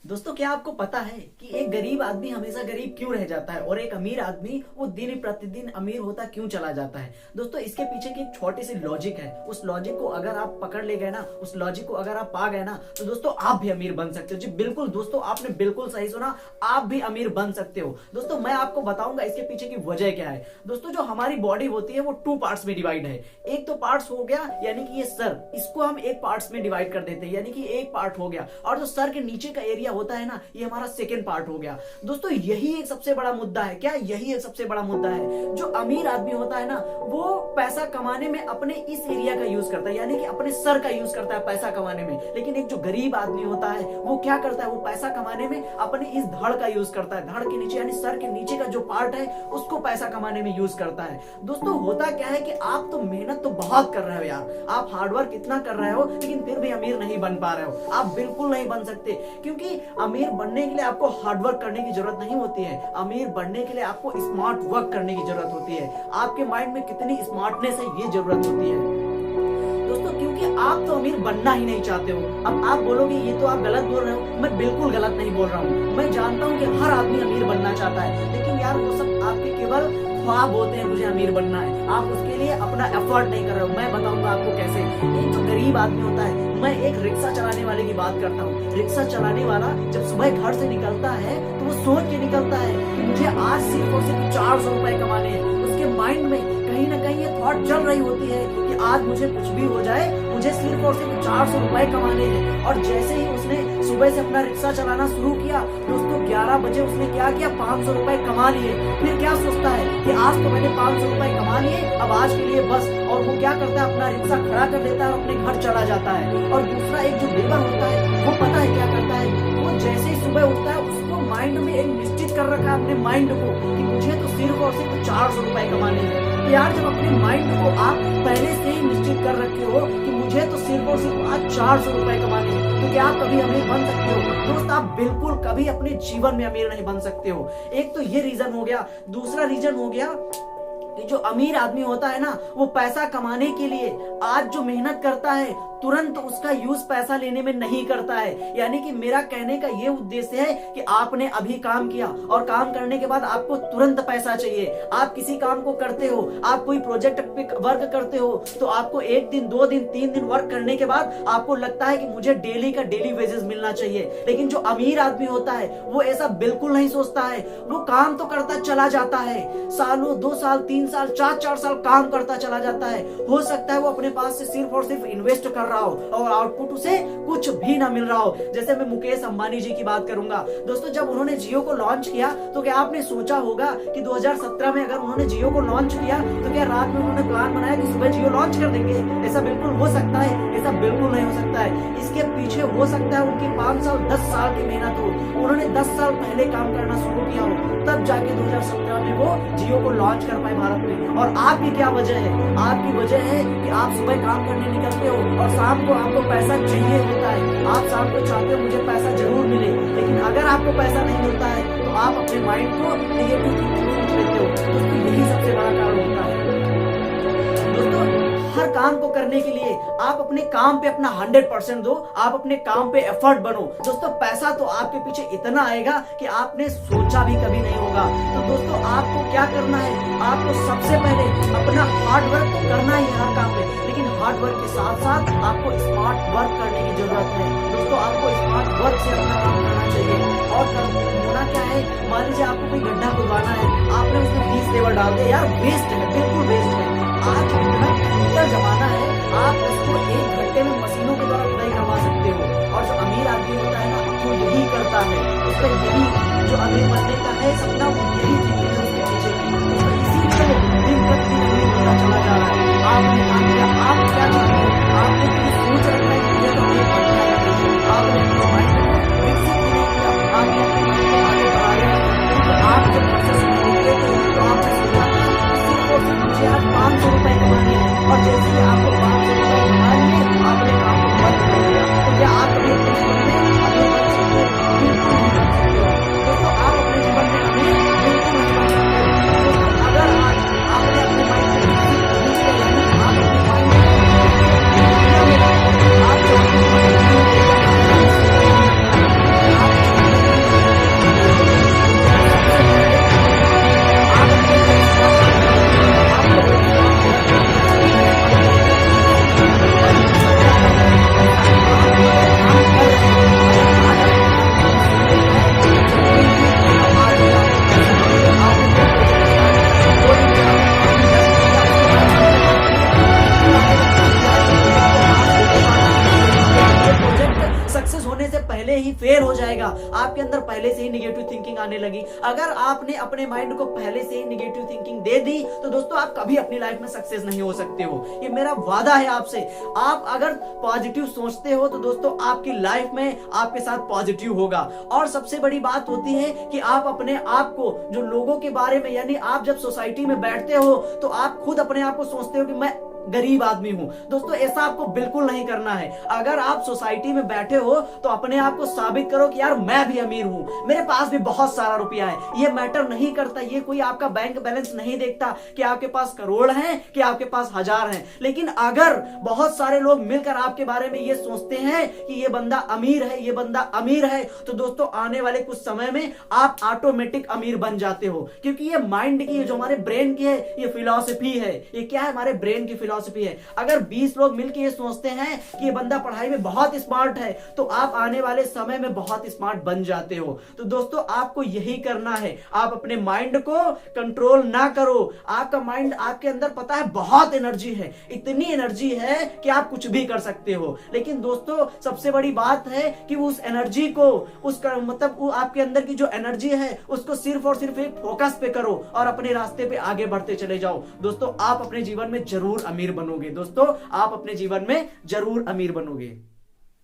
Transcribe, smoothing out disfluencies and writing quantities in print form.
दोस्तों, क्या आपको पता है कि एक गरीब आदमी हमेशा गरीब क्यों रह जाता है और एक अमीर आदमी वो दिन प्रतिदिन अमीर होता क्यों चला जाता है? दोस्तों, इसके पीछे की एक छोटी सी लॉजिक है। उस लॉजिक को अगर आप पकड़ ले गए ना, उस लॉजिक को अगर आप पा गए ना, तो दोस्तों आप भी अमीर बन सकते हो। जी बिल्कुल दोस्तों, आपने बिल्कुल सही सुना, आप भी अमीर बन सकते हो। दोस्तों, मैं आपको बताऊंगा इसके पीछे की वजह क्या है। दोस्तों, जो हमारी बॉडी होती है वो 2 पार्ट्स में डिवाइड है। एक तो पार्ट्स हो गया यानी कि ये सर, इसको हम एक पार्ट्स में डिवाइड कर देते हैं, यानी कि एक पार्ट हो गया। और जो सर के नीचे का एरिया होता है ना, ये हमारा सेकेंड पार्ट हो गया। दोस्तों, यही एक सबसे बड़ा मुद्दा है। क्या यही एक सबसे बड़ा मुद्दा है? जो अमीर आदमी होता है ना, वो पैसा कमाने में अपने इस एरिया का यूज करता है, यानी कि अपने सर का यूज करता है पैसा कमाने में। लेकिन एक जो गरीब आदमी होता है वो क्या करता है? वो पैसा कमाने में अपने इस धड़ का यूज करता है। धड़ के नीचे यानी सर के नीचे का जो पार्ट है उसको पैसा कमाने में यूज करता है। दोस्तों, होता क्या है कि आप तो मेहनत तो बहुत कर रहे हो यार, आप हार्डवर्क इतना कर रहे हो, लेकिन फिर भी अमीर नहीं बन पा रहे हो। आप बिल्कुल नहीं बन सकते, क्योंकि अमीर बनने के लिए आपको हार्डवर्क करने की जरूरत नहीं होती है। अमीर बनने के लिए आपको स्मार्ट वर्क करने की जरूरत होती है। आपके माइंड में कितनी स्मार्टनेस है ये जरूरत होती है दोस्तों, क्योंकि आप तो अमीर बनना ही नहीं चाहते हो। अब आप बोलोगे ये तो आप गलत बोल रहे हो। मैं बिल्कुल गलत नहीं बोल रहा हूँ। मैं जानता हूँ कि हर आदमी अमीर बनना चाहता है, लेकिन यार वो सब आपके केवल ख्वाब होते हैं। मुझे अमीर बनना है, आप उसके लिए अपना एफर्ट नहीं कर रहे हो। मैं बताऊंगा आपको कैसे। एक जो गरीब आदमी होता है, मैं एक रिक्शा चलाने वाले की बात करता हूँ। रिक्शा चलाने वाला जब सुबह घर से निकलता है तो वो सोच के निकलता है कि मुझे आज सिर्फ और सिर्फ 400 रुपए कमाने हैं। उसके माइंड में कहीं ना कहीं ये थॉट चल रही होती है कि आज मुझे कुछ भी हो जाए, मुझे सिर्फ और सिर्फ 400 रुपए कमाने हैं। और जैसे ही उसने सुबह से अपना रिक्शा चलाना शुरू किया दोस्तों, 11 बजे उसने क्या किया? 500 रुपए कमा लिए। फिर क्या सोचता है कि आज तो मैंने 500 रुपए कमा लिए, अब आज के लिए बस। और वो क्या करता है? अपना रिक्शा खड़ा कर लेता है और अपने घर चला जाता है। और दूसरा एक जो लेबर होता है वो पता है क्या करता है? वो जैसे ही सुबह उठता है उसको माइंड में एक निश्चित कर रखा है अपने माइंड को कि मुझे तो सिर्फ और सिर्फ 400 रुपए कमाने हैं। तो यार, जब अपने माइंड को आप पहले से ही निश्चित कर रखे हो कि मुझे तो सिर्फ और सिर्फ आज 400 रुपए कमाने हैं, तो क्या आप कभी अमीर बन सकते हो? दोस्त, आप बिल्कुल कभी अपने जीवन में अमीर नहीं बन सकते हो। एक तो ये रीजन हो गया। दूसरा रीजन हो गया कि जो अमीर आदमी होता है ना, वो पैसा कमाने के लिए आज जो मेहनत करता है तुरंत उसका यूज पैसा लेने में नहीं करता है। यानी कि मेरा कहने का ये उद्देश्य है कि आपने अभी काम किया और काम करने के बाद आपको तुरंत पैसा चाहिए। आप किसी काम को करते हो, आप कोई प्रोजेक्ट पे वर्क करते हो, तो आपको 1 दिन 2 दिन 3 दिन वर्क करने के बाद आपको लगता है कि मुझे डेली का डेली वेजेस मिलना चाहिए। लेकिन जो अमीर आदमी होता है वो ऐसा बिल्कुल नहीं सोचता है। वो काम तो करता चला जाता है, सालों 2 साल 3 साल 4 साल काम करता चला जाता है। हो सकता है वो अपने पास से सिर्फ और सिर्फ इन्वेस्ट कर रहा हो और आउटपुट उसे कुछ भी ना मिल रहा हो। जैसे मैं मुकेश अंबानी जी की बात करूंगा दोस्तों, जब उन्होंने जियो को लॉन्च किया तो क्या आपने सोचा होगा कि 2017 में अगर उन्होंने जियो को लॉन्च किया तो क्या रात में उन्होंने प्लान बनाया कि सुबह जियो लॉन्च कर देंगे? ऐसा बिल्कुल हो सकता है? ऐसा बिल्कुल नहीं हो सकता है। इसके पीछे हो सकता है उनकी 5 साल 10 साल की मेहनत हो। उन्होंने 10 साल पहले काम करना शुरू किया हो, तब जाके 2017 में वो जियो को लॉन्च कर पाए भारत में। और आपकी क्या वजह है? आपकी वजह है कि आप सुबह काम करने निकलते हो और शाम को आपको पैसा चाहिए होता है। आप शाम को चाहते हो मुझे पैसा जरूर मिले, लेकिन अगर आपको पैसा नहीं मिलता है तो आप अपने माइंड को नेगेटिव थिंकिंग सोच लेते हो। दोस्तों, यही सबसे बड़ा कारण होता है। दोस्तों, हर काम को करने के लिए आप अपने काम पे अपना 100% दो, आप अपने काम पे एफर्ट बनो। दोस्तों, पैसा तो आपके पीछे इतना आएगा कि आपने सोचा भी कभी नहीं होगा। तो दोस्तों, आपको क्या करना है? आपको सबसे पहले अपना हार्ड वर्क तो करना ही है हर काम में, लेकिन हार्ड वर्क के साथ साथ आपको स्मार्ट वर्क करने की जरूरत है। दोस्तों, आपको स्मार्ट वर्क से अपना काम करना चाहिए। और होना क्या है? मान लीजिए आपको कोई गड्ढा खुदवाना है, आपने उसमें 20 लेबर डाल दिया, यार वेस्ट है, बिल्कुल वेस्ट है। आज इतना डिजिटल जमाना है, आप उसको 1 घंटे में मशीनों के द्वारा खुदाई करवा सकते हो। और जो अमीर आदमी होता है ना, वो यही करता है। उसका यही जो अमीर बनने का है सपना, वो यही चीजें है उसके पीछे की। तो इसीलिए दिन प्रतिदिन अमीर होता चला जा रहा है। आपने काम किया, आप क्या चाहते हो? आपने कोई सोच रखा है कि मुझे तो अमीर बनना है, आपने अपने माइंड को विकसित नहीं किया, आपने अपने माइंड को आगे बढ़ाया है। तो आप जब प्रोसेस में निकले थे तो आपने सोचा था सिर्फ और सिर्फ मुझे आज 500 रुपए कमाने हैं, और जैसे ही आपको 500 रुपए कमा लिए आपने काम को बंद कर दिया। तो क्या आप कभी अपने जीवन में अमीर बन सकते हो? बिल्कुल नहीं बन सकते हो। दोस्तों, आप अपने जीवन में अमीर बिल्कुल नहीं बन सकते हो। दोस्तों, अगर आज आपने अपने माइंड को विकसित नहीं किया, यानी आप अपने माइंड को आप अवेयर हो जाएगा, आपके अंदर पहले से ही निगेटिव थिंकिंग आने लगी। अगर आपने अपने माइंड को पहले से ही निगेटिव थिंकिंग दे दी तो दोस्तों आप कभी अपनी लाइफ में सक्सेस नहीं हो सकते हो। ये मेरा वादा है आपसे। आप अगर पॉजिटिव सोचते हो तो दोस्तों आपकी लाइफ में आपके साथ पॉजिटिव होगा। और सबसे बड़ी बात होती है कि आप अपने आप को जो लोगों के बारे में, यानी आप जब सोसाइटी में बैठते हो तो आप खुद अपने आप को सोचते हो कि मैं गरीब आदमी हूं। दोस्तों ऐसा आपको बिल्कुल नहीं करना है। अगर आप सोसाइटी में बैठे हो तो अपने आप को साबित करो कि यार मैं भी अमीर हूं, मेरे पास भी बहुत सारा रुपया है। ये मैटर नहीं करता, ये कोई आपका बैंक बैलेंस नहीं देखता कि आपके पास करोड़ हैं कि आपके पास हजार हैं। लेकिन अगर बहुत सारे लोग मिलकर आपके बारे में ये सोचते हैं कि ये बंदा अमीर है, ये बंदा अमीर है, तो दोस्तों आने वाले कुछ समय में आप ऑटोमेटिक अमीर बन जाते हो। क्योंकि ये माइंड की, जो हमारे ब्रेन की है, ये फिलॉसफी है। ये क्या है? हमारे ब्रेन की फिलॉसफी है। अगर 20 लोग मिलकर ये सोचते हैं कि ये बंदा पढ़ाई में बहुत स्मार्ट है तो आप आने वाले समय में बहुत स्मार्ट बन जाते हो। तो दोस्तों आपको यही करना है, आप अपने माइंड को कंट्रोल ना करो। आपका माइंड, आपके अंदर पता है बहुत एनर्जी है, इतनी एनर्जी है कि आप कुछ भी कर सकते हो। लेकिन दोस्तों सबसे बड़ी बात है कि उस एनर्जी को, उसका मतलब आपके अंदर की जो एनर्जी है उसको सिर्फ और सिर्फ एक फोकस पे करो और अपने रास्ते पे आगे बढ़ते चले जाओ। दोस्तों आप अपने जीवन में जरूर अमीर बनोगे। दोस्तों आप अपने जीवन में जरूर अमीर बनोगे।